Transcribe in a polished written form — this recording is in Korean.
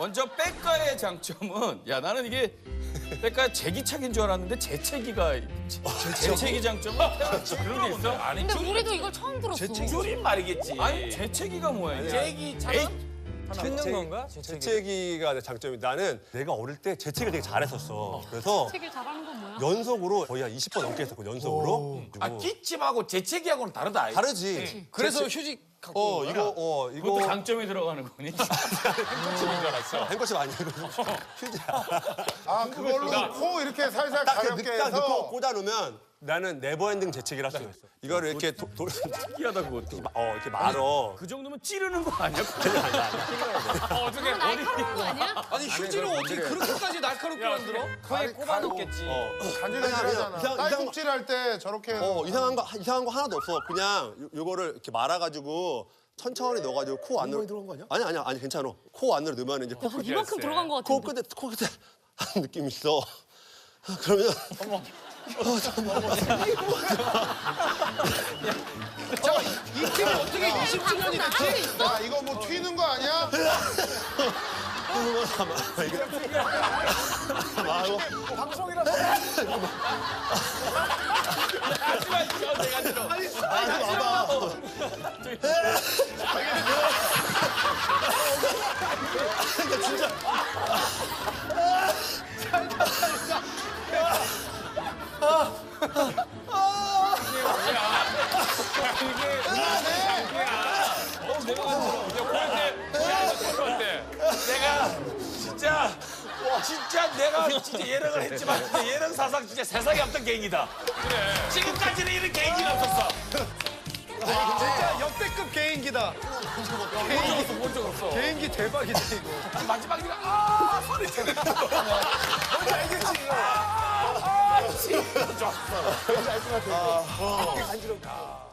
먼저 백가의 장점은 야 나는 이게 백가 제기차기인 줄 알았는데 재채기가 재채기 장점은 그런 게 있어? 아니 근데 우리도 이걸 처음 들었어. 줄임말이겠지. 아니 재채기가 뭐야? 제기차는 듣는 건가? 재채기가 내 장점이 나는 내가 어릴 때 재채기를 되게 잘했었어. 그래서 책을 잘하는 건 뭐야? 연속으로 거의 한 20번 넘게 했었거든, 연속으로. 아 기침하고 재채기하고는 다르다. 다르지. 그래서 휴지 갖고 이거 그것도 장점이 들어가는 거니? 행복침인 줄 알았어. 행거칩 아니고 휴지야. 아 그걸로 코 이렇게 살살 딱 가볍게 넣고 해서 꽂아 놓으면 나는 네버엔딩 재채기를 할 수가 있어. 이거를 이렇게 특이하다 그것도. 이렇게 말어. 그 정도면 찌르는 거 아니야? 어떻게 날카로운 거 아니야? 아니 휴지를 어떻게 그렇게까지 날카롭게 만들어? 코에 꼽아놓겠지. 간질간질하잖아. 이상- 딸꾹질 할 때 저렇게 해서 이상한 거 하나도 없어. 그냥 요거를 이렇게 말아가지고 천천히 넣어가지고 코 안으로 들어간 거 아니야? 아니 괜찮아. 코 안으로 넣으면 이제 한 이만큼 들어간 거 코 같은데. 끝에 하는 느낌이 있어. 그러면 이 팀이 어떻게 20주년이 됐지? 야 이거 뭐 튀는 거 아니야? 하지마 이거 내가 들어. 내가 진짜 예능을 했지만 진짜 예능 사상 진짜 세상에 없던 개인이다. 그래. 지금까지는 이런 개인이 없었어. 진짜 역대급 개인기다. 본적 없어. 개인기 대박이다 이거. 마지막에 소리 지르는 거. 뭔지 알겠지 이거. 진짜 좋았어. 뭔지 알것 같아. 간지럽다.